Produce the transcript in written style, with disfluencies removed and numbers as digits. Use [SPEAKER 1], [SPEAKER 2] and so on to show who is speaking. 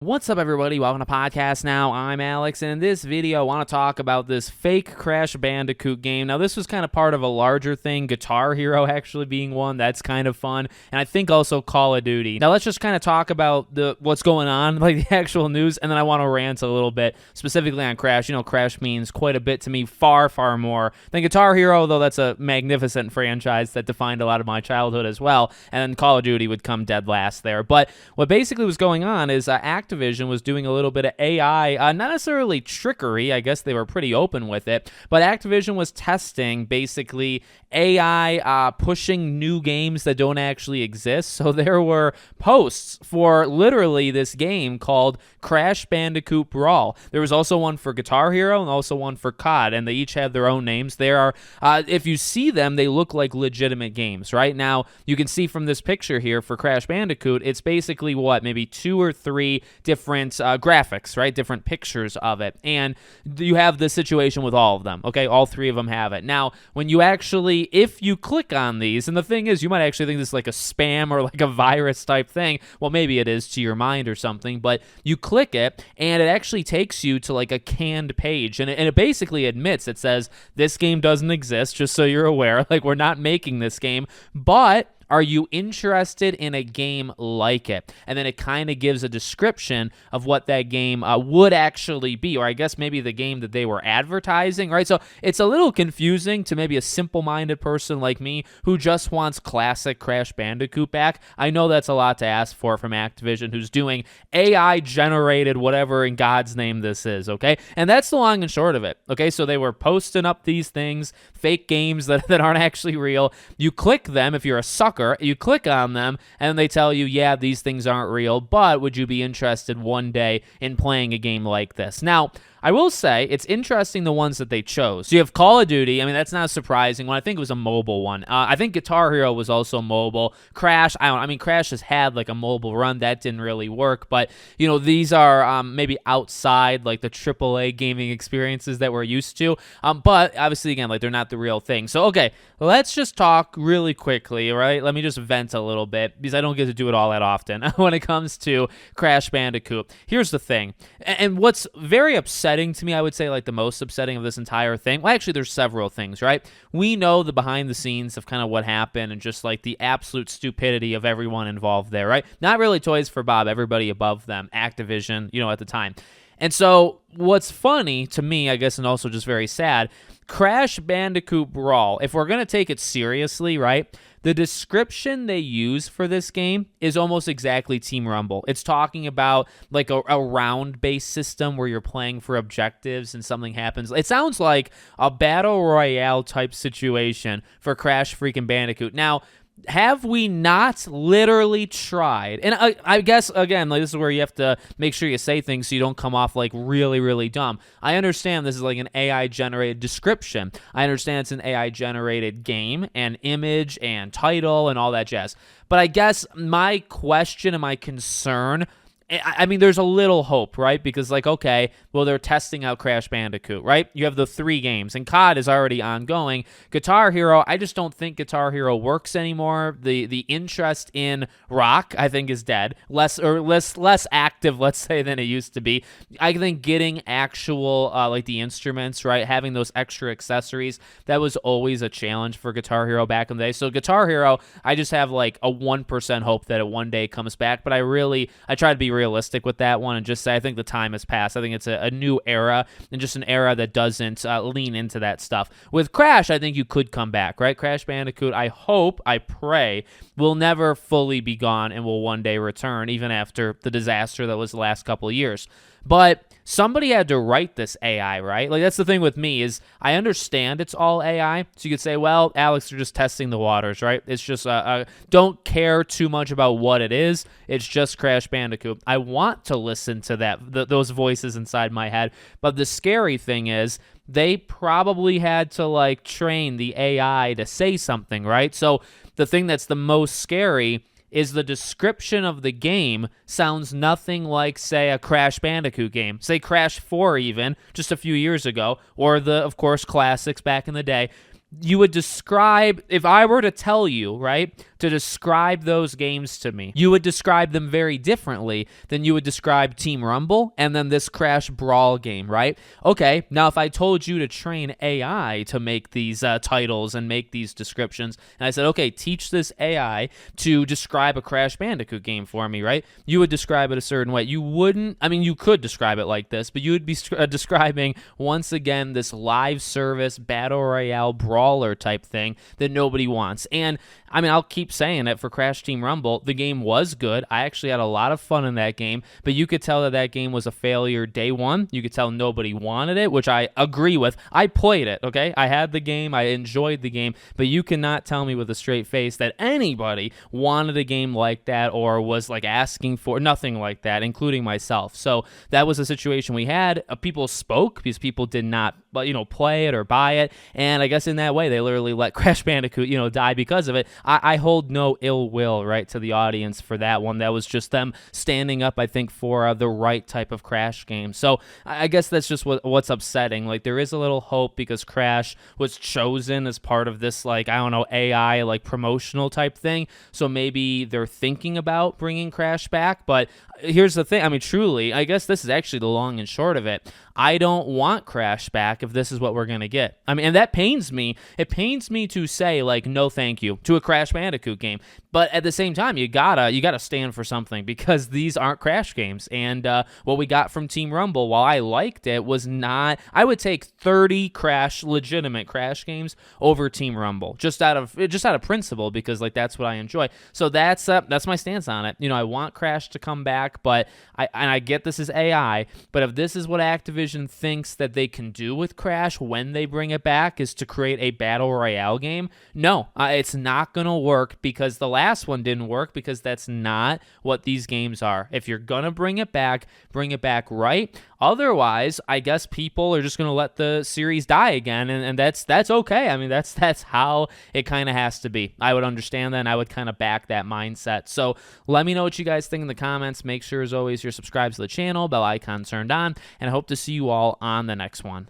[SPEAKER 1] What's up, everybody? Welcome to Podcast Now. I'm Alex, and in this video, I want to talk about this fake Crash Bandicoot game. Now, this was kind of part of a larger thing, Guitar Hero actually being one. That's kind of fun, and I think also Call of Duty. Now, let's just kind of talk about what's going on, like the actual news, and then I want to rant a little bit, specifically on Crash. You know, Crash means quite a bit to me, far, far more than Guitar Hero, though that's a magnificent franchise that defined a lot of my childhood as well, and then Call of Duty would come dead last there. But what basically was going on is Activision was doing a little bit of AI, not necessarily trickery. I guess they were pretty open with it, but Activision was testing basically AI pushing new games that don't actually exist. So there were posts for literally this game called Crash Bandicoot Brawl. There was also one for Guitar Hero and also one for COD, and they each have their own names. There are, if you see them, they look like legitimate games. Right now, you can see from this picture here for Crash Bandicoot, it's basically what, maybe 2 or 3 different graphics, right? Different pictures of it. And you have the situation with all of them, okay? All 3 of them have it. Now, when you actually, if you click on these, and the thing is, you might actually think this is like a spam or like a virus type thing. Well, maybe it is to your mind or something, but you click it, and it actually takes you to like a canned page. And it basically admits, it says, this game doesn't exist, just so you're aware. Like, we're not making this game, but are you interested in a game like it? And then it kind of gives a description of what that game would actually be, or I guess maybe the game that they were advertising, right? So it's a little confusing to maybe a simple-minded person like me who just wants classic Crash Bandicoot back. I know that's a lot to ask for from Activision, who's doing AI-generated whatever in God's name this is, okay? And that's the long and short of it, okay? So they were posting up these things, fake games that aren't actually real. You click them if you're a sucker. You click on them, and they tell you, yeah, these things aren't real, but would you be interested one day in playing a game like this? Now, I will say, it's interesting the ones that they chose. So you have Call of Duty. I mean, that's not a surprising one. I think it was a mobile one. I think Guitar Hero was also mobile. Crash, I mean, Crash has had like a mobile run. That didn't really work. But, you know, these are maybe outside like the AAA gaming experiences that we're used to. But obviously, again, like they're not the real thing. So, okay, let's just talk really quickly, right? Let me just vent a little bit because I don't get to do it all that often when it comes to Crash Bandicoot. Here's the thing. And what's very upsetting to me, I would say like the most upsetting of this entire thing, well, actually there's several things, right? We know the behind the scenes of kind of what happened and just like the absolute stupidity of everyone involved there, right? Not really Toys for Bob, everybody above them, Activision, you know, at the time. And so what's funny to me, I guess, and also just very sad, Crash Bandicoot Brawl, if we're going to take it seriously, right, the description they use for this game is almost exactly Team Rumble. It's talking about like a round-based system where you're playing for objectives and something happens. It sounds like a battle royale type situation for Crash freaking Bandicoot. Now, have we not literally tried? And I guess, again, like this is where you have to make sure you say things so you don't come off like really, really dumb. I understand this is like an AI-generated description. I understand it's an AI-generated game and image and title and all that jazz. But I guess my question and my concern, I mean, there's a little hope, right? Because, like, okay, well, they're testing out Crash Bandicoot, right? You have the 3 games, and COD is already ongoing. Guitar Hero, I just don't think Guitar Hero works anymore. The interest in rock, I think, is dead. Less active, let's say, than it used to be. I think getting actual, like, the instruments, right? Having those extra accessories, that was always a challenge for Guitar Hero back in the day. So Guitar Hero, I just have, like, a 1% hope that it one day comes back, but I try to be realistic with that one and just say I think the time has passed. I think it's a new era and just an era that doesn't lean into that stuff. With Crash, I think you could come back, right? Crash Bandicoot, I hope, I pray, will never fully be gone and will one day return, even after the disaster that was the last couple of years. But somebody had to write this AI, right? Like, that's the thing with me is I understand it's all AI. So you could say, well, Alex, they're just testing the waters, right? It's just don't care too much about what it is. It's just Crash Bandicoot. I want to listen to those voices inside my head. But the scary thing is they probably had to, like, train the AI to say something, right? So the thing that's the most scary is the description of the game sounds nothing like, say, a Crash Bandicoot game. Say Crash 4 even, just a few years ago, or the, of course, classics back in the day. You would describe, if I were to tell you, right, to describe those games to me, you would describe them very differently than you would describe Team Rumble and then this Crash Brawl game, right? Okay, now if I told you to train AI to make these titles and make these descriptions, and I said, okay, teach this AI to describe a Crash Bandicoot game for me, right? You would describe it a certain way. You wouldn't, I mean, you could describe it like this, but you would be describing, once again, this live service battle royale brawler type thing that nobody wants. And I mean, I'll keep saying it for Crash Team Rumble. The game was good. I actually had a lot of fun in that game, but you could tell that that game was a failure day one. You could tell nobody wanted it, which I agree with. I played it, okay? I had the game. I enjoyed the game, but you cannot tell me with a straight face that anybody wanted a game like that or was like asking for nothing like that, including myself. So that was a situation we had. People spoke because people did not, play it or buy it, and I guess in that way they literally let Crash Bandicoot, die because of it. I hold no ill will, right, to the audience for that one. That was just them standing up, I think, for the right type of Crash game. So I guess that's just what's upsetting. Like, there is a little hope because Crash was chosen as part of this, AI, promotional type thing. So maybe they're thinking about bringing Crash back. But here's the thing. I mean, truly, I guess this is actually the long and short of it. I don't want Crash back if this is what we're going to get. I mean, and that pains me. It pains me to say, no thank you to a Crash Bandicoot game. But at the same time, you gotta stand for something because these aren't Crash games. And what we got from Team Rumble, while I liked it, was not. I would take 30 legitimate Crash games over Team Rumble just out of principle because that's what I enjoy. So that's my stance on it. I want Crash to come back, but I get this is AI. But if this is what Activision thinks that they can do with Crash when they bring it back is to create a battle royale game, no, it's not gonna work because the last one didn't work because that's not what these games are. If you're gonna bring it back right. Otherwise, I guess people are just gonna let the series die again, and that's okay. I mean, that's how it kind of has to be. I would understand that, and I would kind of back that mindset. So let me know what you guys think in the comments. Make sure, as always, you're subscribed to the channel, bell icon turned on, and I hope to see you all on the next one.